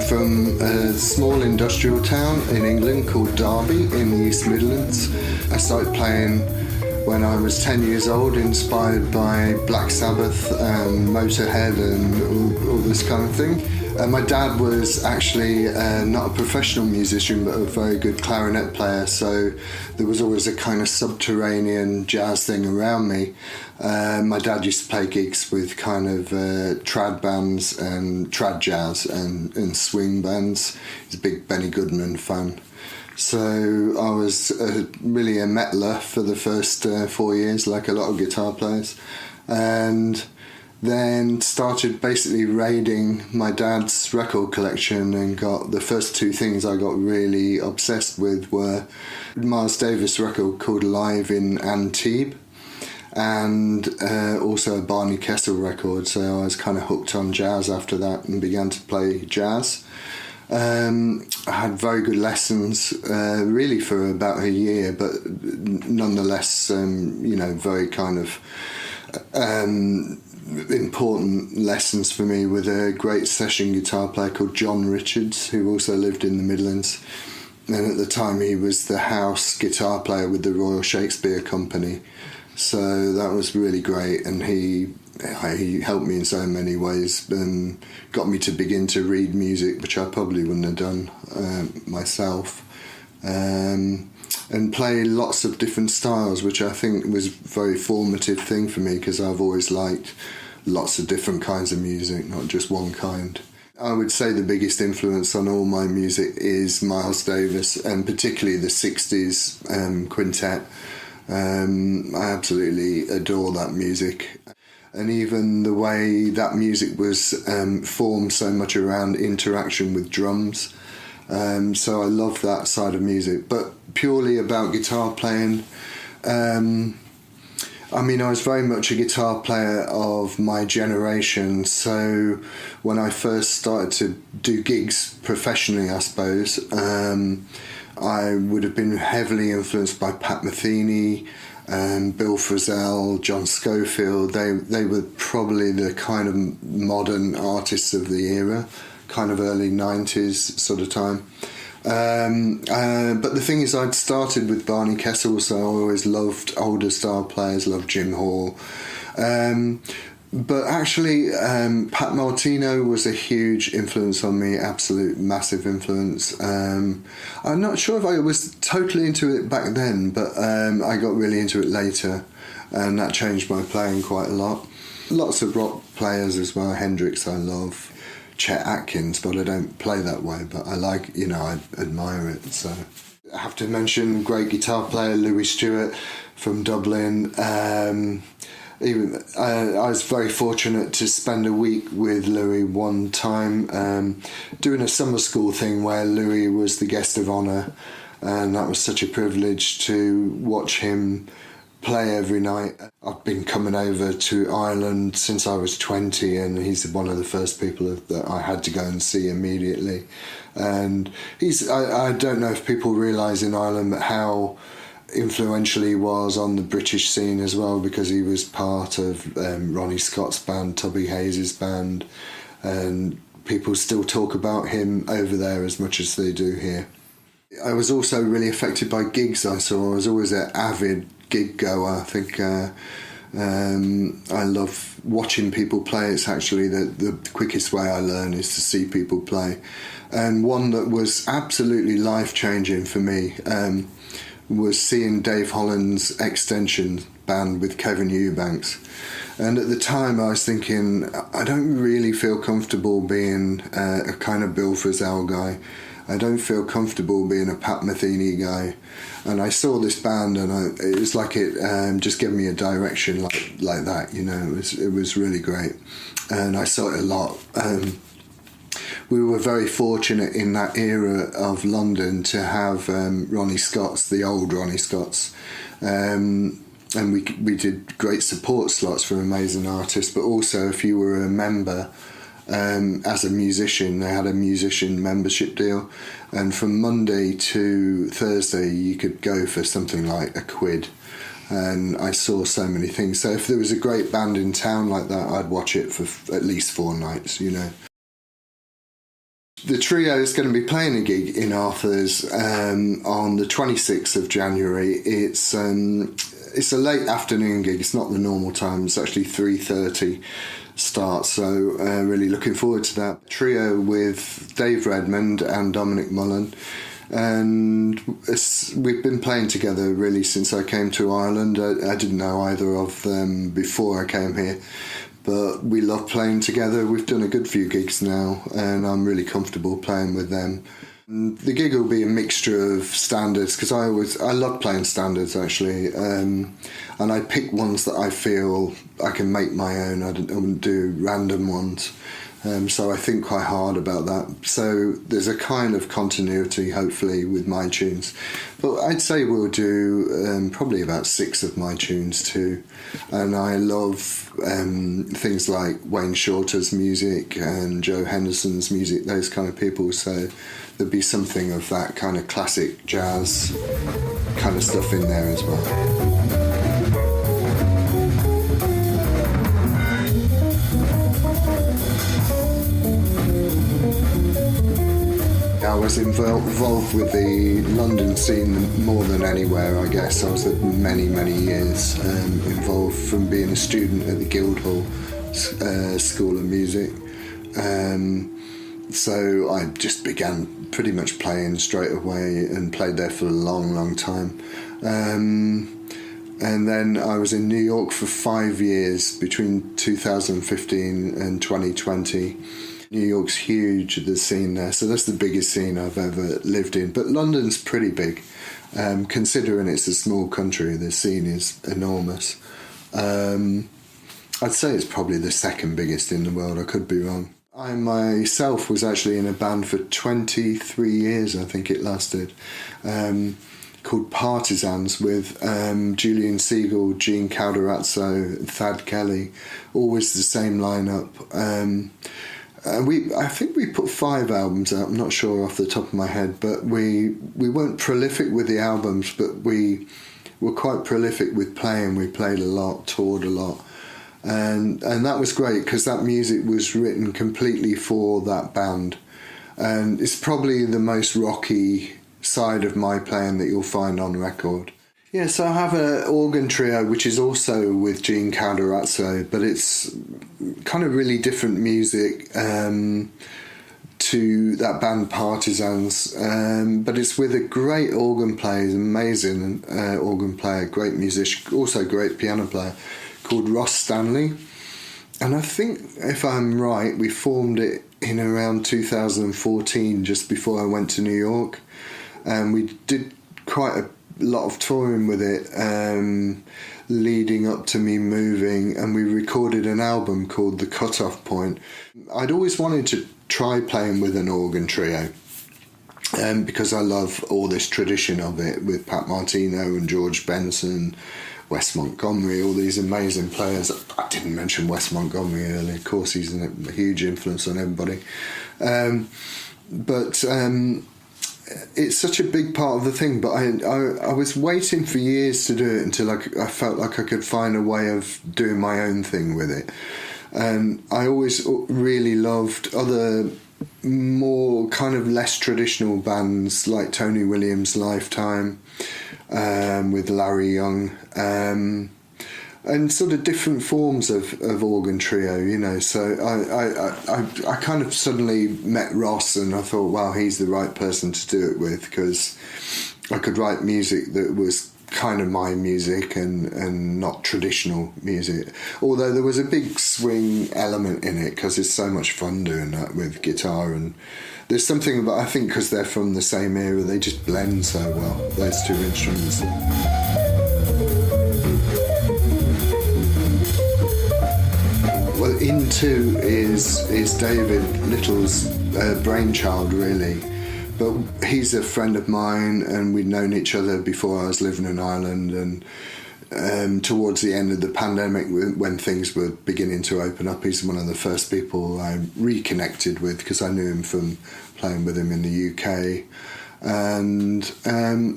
from a small industrial town in England called Derby in the East Midlands. I started playing when I was 10 years old, inspired by Black Sabbath and Motorhead and all this kind of thing. My dad was actually not a professional musician, but a very good clarinet player, so there was always a kind of subterranean jazz thing around me. My dad used to play gigs with kind of trad bands and trad jazz and swing bands. He's a big Benny Goodman fan. So I was really a mettler for the first 4 years, like a lot of guitar players, and then started basically raiding my dad's record collection and got the first two things I got really obsessed with were a Miles Davis record called Live in Antibes and also a Barney Kessel record, so I was kind of hooked on jazz after that and began to play jazz. I had very good lessons really for about a year, but nonetheless very kind of important lessons for me with a great session guitar player called John Richards, who also lived in the Midlands, and at the time he was the house guitar player with the Royal Shakespeare Company, so that was really great, and he helped me in so many ways and got me to begin to read music, which I probably wouldn't have done myself, and play lots of different styles, which I think was a very formative thing for me because I've always liked lots of different kinds of music, not just one kind. I would say the biggest influence on all my music is Miles Davis, and particularly the 60s quintet. I absolutely adore that music. And even the way that music was formed so much around interaction with drums. So I love that side of music. But purely about guitar playing, I was very much a guitar player of my generation. So when I first started to do gigs professionally, I suppose, I would have been heavily influenced by Pat Metheny, Bill Frisell, John Schofield. They were probably the kind of modern artists of the era, kind of early 90s sort of time. But the thing is, I'd started with Barney Kessel, so I always loved older style players, loved Jim Hall. But actually, Pat Martino was a huge influence on me, absolute massive influence. I'm not sure if I was totally into it back then, but I got really into it later, and that changed my playing quite a lot. Lots of rock players as well. Hendrix I love, Chet Atkins, but I don't play that way, but I like, I admire it. So I have to mention great guitar player Louis Stewart from Dublin. I was very fortunate to spend a week with Louis one time doing a summer school thing where Louis was the guest of honour, and that was such a privilege to watch him play every night. I've been coming over to Ireland since I was 20, and he's one of the first people that I had to go and see immediately. And I don't know if people realise in Ireland how influential he was on the British scene as well, because he was part of Ronnie Scott's band, Tubby Hayes' band, and people still talk about him over there as much as they do here. I was also really affected by gigs I saw. I was always an avid gig goer. I think I love watching people play. It's actually the quickest way I learn is to see people play. And one that was absolutely life-changing for me was seeing Dave Holland's Extension band with Kevin Eubanks. And at the time I was thinking, I don't really feel comfortable being a kind of Bill Frisell guy. I don't feel comfortable being a Pat Metheny guy. And I saw this band, and it was like it just gave me a direction like that, It was really great. And I saw it a lot. We were very fortunate in that era of London to have Ronnie Scott's, the old Ronnie Scott's, and we did great support slots for amazing artists, but also if you were a member as a musician, they had a musician membership deal, and from Monday to Thursday you could go for something like £1, and I saw so many things. So if there was a great band in town like that, I'd watch it for at least 4 nights, the trio is going to be playing a gig in Arthur's on the 26th of January. It's a late afternoon gig. It's not the normal time. It's actually 3:30 start. So really looking forward to that. Trio with Dave Redmond and Dominic Mullen. And we've been playing together really since I came to Ireland. I didn't know either of them before I came here, but we love playing together. We've done a good few gigs now, and I'm really comfortable playing with them. The gig will be a mixture of standards, because I love playing standards actually, and I pick ones that I feel I can make my own. I wouldn't do random ones. So I think quite hard about that. So there's a kind of continuity, hopefully, with my tunes. But I'd say we'll do probably about 6 of my tunes too. And I love things like Wayne Shorter's music and Joe Henderson's music, those kind of people. So there'd be something of that kind of classic jazz kind of stuff in there as well. I was involved with the London scene more than anywhere, I guess. I was many, many years involved, from being a student at the Guildhall School of Music. So I just began pretty much playing straight away and played there for a long, long time. And then I was in New York for 5 years, between 2015 and 2020. New York's huge, the scene there, so that's the biggest scene I've ever lived in. But London's pretty big, considering it's a small country. The scene is enormous. I'd say it's probably the second biggest in the world. I could be wrong. I myself was actually in a band for 23 years, I think it lasted, called Partisans, with Julian Siegel, Gene Calderazzo, Thad Kelly, always the same lineup. I think we put 5 albums out. I'm not sure off the top of my head, but we weren't prolific with the albums, but we were quite prolific with playing. We played a lot, toured a lot, and that was great, because that music was written completely for that band, and it's probably the most rocky side of my playing that you'll find on record. Yeah, so I have an organ trio, which is also with Gene Calderazzo, but it's kind of really different music to that band Partisans, but it's with a great organ player, amazing organ player, great musician, also great piano player, called Ross Stanley. And I think, if I'm right, we formed it in around 2014, just before I went to New York, and we did quite a lot of touring with it leading up to me moving, and we recorded an album called The Cut-Off Point. I'd always wanted to try playing with an organ trio, because I love all this tradition of it, with Pat Martino and George Benson, Wes Montgomery, all these amazing players. I didn't mention Wes Montgomery earlier. Of course, he's a huge influence on everybody. But it's such a big part of the thing, but I was waiting for years to do it until I felt like I could find a way of doing my own thing with it. And I always really loved other more kind of less traditional bands like Tony Williams' Lifetime, with Larry Young, and sort of different forms of organ trio, you know. So I kind of suddenly met Ross, and I thought, wow, he's the right person to do it with, because I could write music that was kind of my music and not traditional music. Although there was a big swing element in it, because it's so much fun doing that with guitar, and there's something about, I think, because they're from the same era, they just blend so well, those two instruments. Well, Into is David Little's brainchild, really. But he's a friend of mine, and we'd known each other before I was living in Ireland, and towards the end of the pandemic, when things were beginning to open up, he's one of the first people I reconnected with, because I knew him from playing with him in the UK. And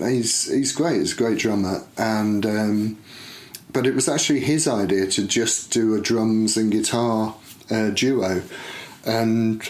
he's great, he's a great drummer, and but it was actually his idea to just do a drums and guitar duo, and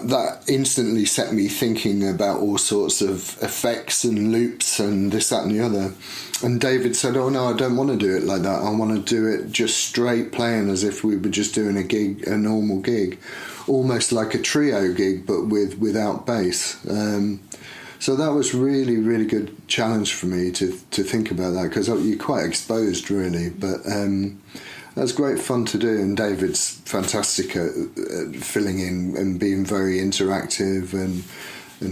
that instantly set me thinking about all sorts of effects and loops and this, that and the other. And David said, oh no, I don't want to do it like that. I want to do it just straight playing as if we were just doing a normal gig, almost like a trio gig, but without bass. So that was really, really good challenge for me to think about that, because you're quite exposed really, but that's great fun to do, and David's fantastic at filling in and being very interactive and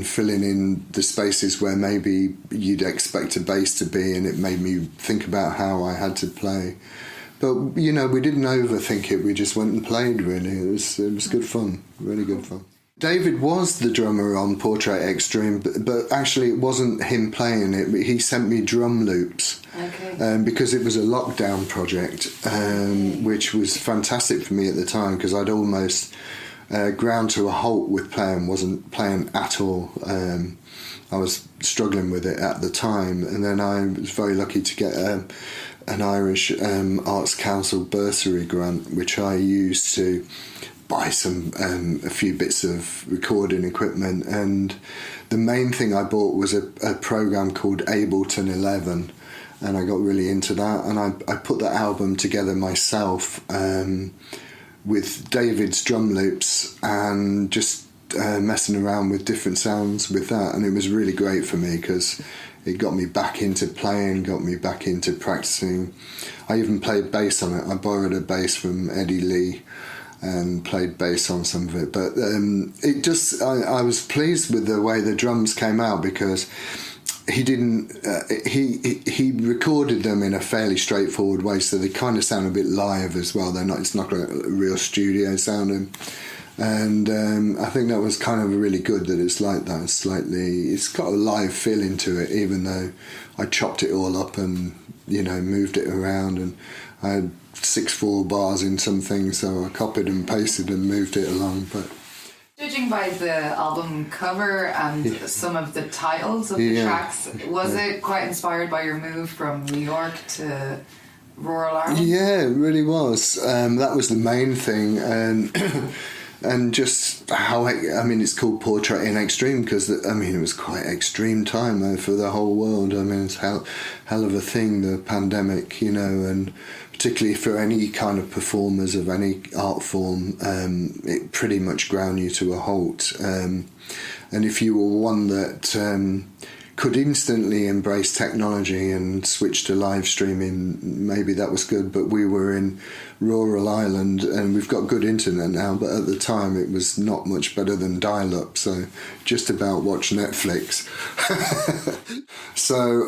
filling in the spaces where maybe you'd expect a bass to be, and it made me think about how I had to play. But, we didn't overthink it, we just went and played, really. It was good fun, really good fun. David was the drummer on Portrait Extreme, but actually it wasn't him playing it. He sent me drum loops, because it was a lockdown project, which was fantastic for me at the time, because I'd almost ground to a halt with playing, wasn't playing at all. I was struggling with it at the time, and then I was very lucky to get an Irish Arts Council bursary grant, which I used to buy a few bits of recording equipment, and the main thing I bought was a program called Ableton 11, and I got really into that, and I put that album together myself with David's drum loops and just messing around with different sounds with that, and it was really great for me because it got me back into playing, got me back into practicing. I even played bass on it. I borrowed a bass from Eddie Lee and played bass on some of it, but I was pleased with the way the drums came out, because he didn't he recorded them in a fairly straightforward way, so they kind of sound a bit live as well. It's not a real studio sounding, and I think that was kind of really good that it's like that. It's got a live feeling to it, even though I chopped it all up and moved it around, and I had 6/4 bars in some things, so I copied and pasted and moved it along. But judging by the album cover and some of the titles of the tracks, was it quite inspired by your move from New York to rural Ireland? Yeah, it really was. That was the main thing, and just how it's called Portrait in Extreme because it was quite extreme time though for the whole world. It's hell of a thing, the pandemic, and particularly for any kind of performers of any art form, it pretty much ground you to a halt. And if you were one that could instantly embrace technology and switch to live streaming, maybe that was good, but we were in rural Ireland and we've got good internet now, but at the time it was not much better than dial-up, so just about watch Netflix. So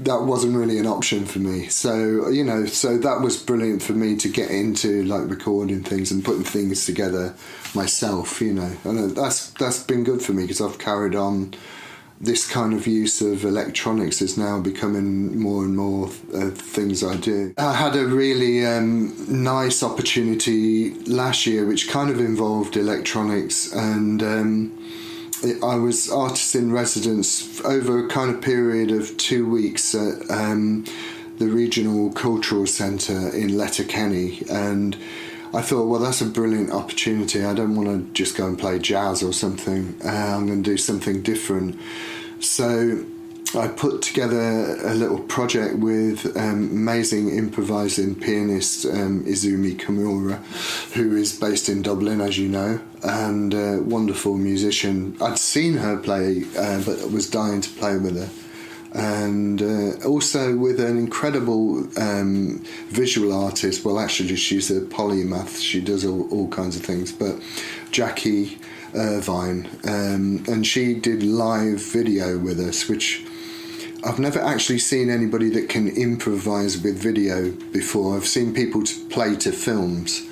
that wasn't really an option for me, so so that was brilliant for me to get into like recording things and putting things together myself, and that's been good for me because I've carried on. This kind of use of electronics is now becoming more and more things I do. I had a really nice opportunity last year which kind of involved electronics, and I was artist in residence over a kind of period of 2 weeks at the Regional Cultural Centre in Letterkenny, and I thought, well, that's a brilliant opportunity. I don't want to just go and play jazz or something. I'm going to do something different. So I put together a little project with amazing improvising pianist Izumi Kimura, who is based in Dublin, as you know, and a wonderful musician. I'd seen her play, but was dying to play with her. And also with an incredible visual artist. Well, actually she's a polymath, she does all kinds of things, but Jackie Irvine, and she did live video with us, which I've never actually seen anybody that can improvise with video before. I've seen people play to films,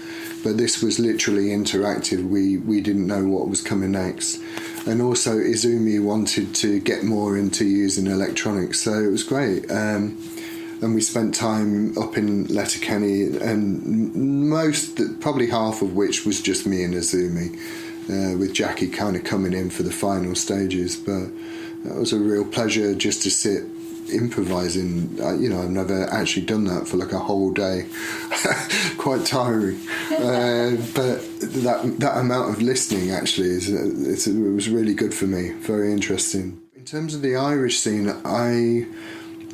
but this was literally interactive. We didn't know what was coming next. And also Izumi wanted to get more into using electronics, so it was great. And we spent time up in Letterkenny, and probably half of which was just me and Izumi, with Jackie kind of coming in for the final stages. But that was a real pleasure just to sit improvising. I've never actually done that for like a whole day. Quite tiring. But that amount of listening actually it was really good for me. Very interesting. In terms of the Irish scene,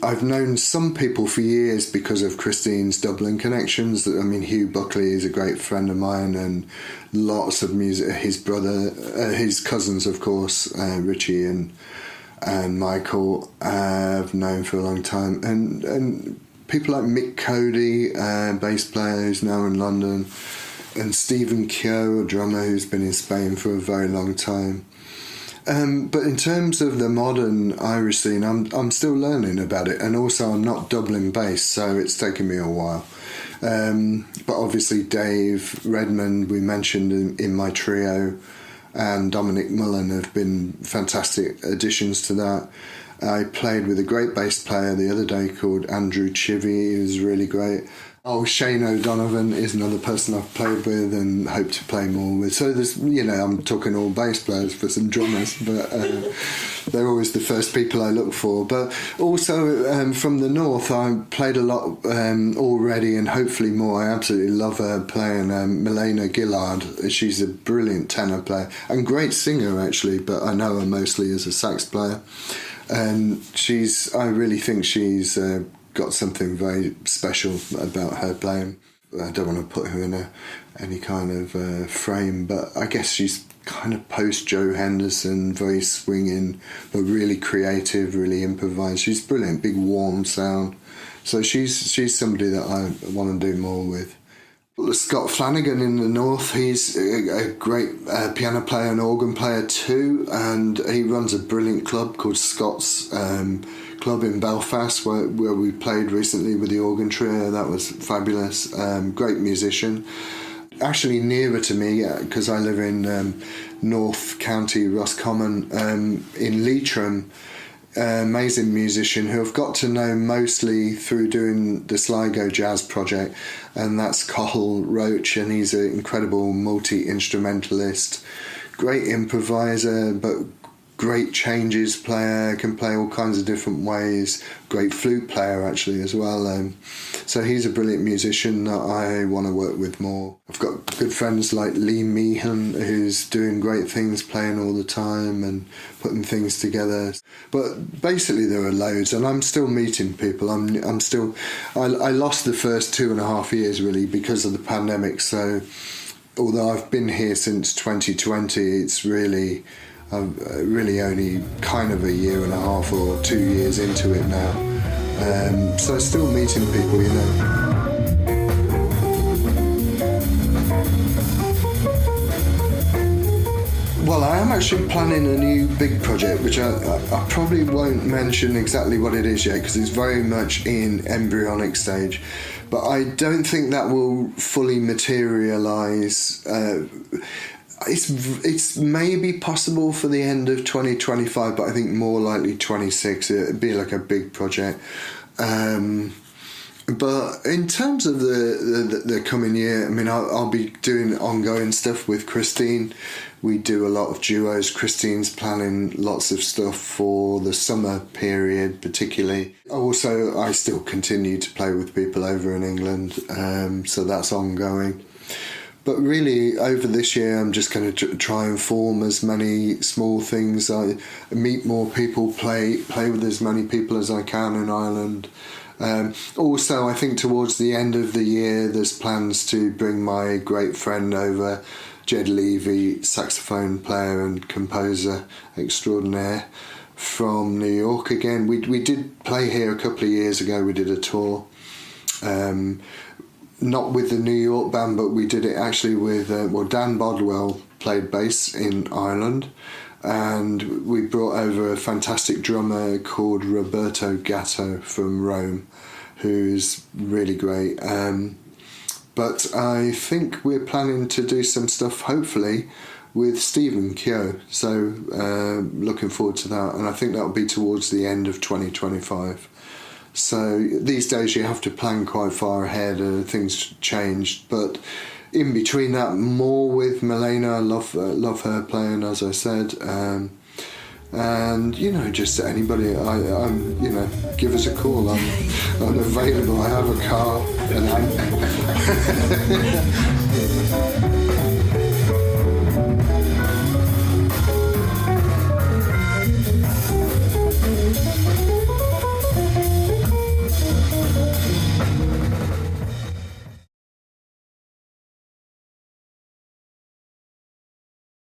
I've known some people for years because of Christine's Dublin connections. I mean, Hugh Buckley is a great friend of mine, and lots of music. His brother, his cousins, of course, Richie and Michael, I've known for a long time, and people like Mick Cody, bass player who's now in London, and Stephen Keogh, a drummer who's been in Spain for a very long time. But in terms of the modern Irish scene, I'm still learning about it, and also I'm not Dublin based, so it's taken me a while. But obviously Dave Redmond, we mentioned in my trio, and Dominic Mullen have been fantastic additions to that. I played with a great bass player the other day called Andrew Chivy, who's really great. Oh, Shane O'Donovan is another person I've played with and hope to play more with. So there's, I'm talking all bass players for some drummers, but they're always the first people I look for. But also from the north, I played a lot already, and hopefully more. I absolutely love her playing Milena Gillard. She's a brilliant tenor player and great singer actually, but I know her mostly as a sax player. And I really think she's got something very special about her playing. I don't want to put her in any kind of frame, but I guess she's kind of post Joe Henderson, very swinging, but really creative, really improvised. She's brilliant, big warm sound. So she's somebody that I want to do more with. Scott Flanagan in the north, he's a great piano player and organ player too, and he runs a brilliant club called Scott's Club in Belfast where we played recently with the organ trio. That was fabulous. Great musician. Actually nearer to me, because I live in North County, Roscommon, in Leitrim. Amazing musician who I've got to know mostly through doing the Sligo Jazz project, and that's Cathal Roach, and he's an incredible multi-instrumentalist, great improviser, but great changes player, can play all kinds of different ways, great flute player actually as well. So he's a brilliant musician that I want to work with more. I've got good friends like Lee Meehan, who's doing great things, playing all the time and putting things together. But basically there are loads, and I'm still meeting people. I lost the first 2.5 years really because of the pandemic, so although I've been here since 2020, it's really only kind of 1.5 years or 2 years into it now. So still meeting people, Well, I am actually planning a new big project, which I probably won't mention exactly what it is yet, because it's very much in embryonic stage. But I don't think that will fully materialise. It's maybe possible for the end of 2025, but I think more likely 26. It'd be like a big project. But in terms of the coming year, I mean, I'll be doing ongoing stuff with Christine. We do a lot of duos. Christine's planning lots of stuff for the summer period, particularly. Also, I still continue to play with people over in England, so that's ongoing. But really, over this year, I'm just going to try and form as many small things. I meet more people, play with as many people as I can in Ireland. Also, I think towards the end of the year, there's plans to bring my great friend over, Jed Levy, saxophone player and composer extraordinaire, from New York again. We did play here a couple of years ago. We did a tour. Not with the New York band, but we did it actually with, Dan Bodwell played bass in Ireland, and we brought over a fantastic drummer called Roberto Gatto from Rome, who's really great. But I think we're planning to do some stuff, hopefully, with Stephen Keogh, so looking forward to that, and I think that'll be towards the end of 2025. So these days you have to plan quite far ahead, things changed, but in between that, more with Milena. I love her playing, as I said, and just anybody, I'm give us a call. I'm available. I have a car, and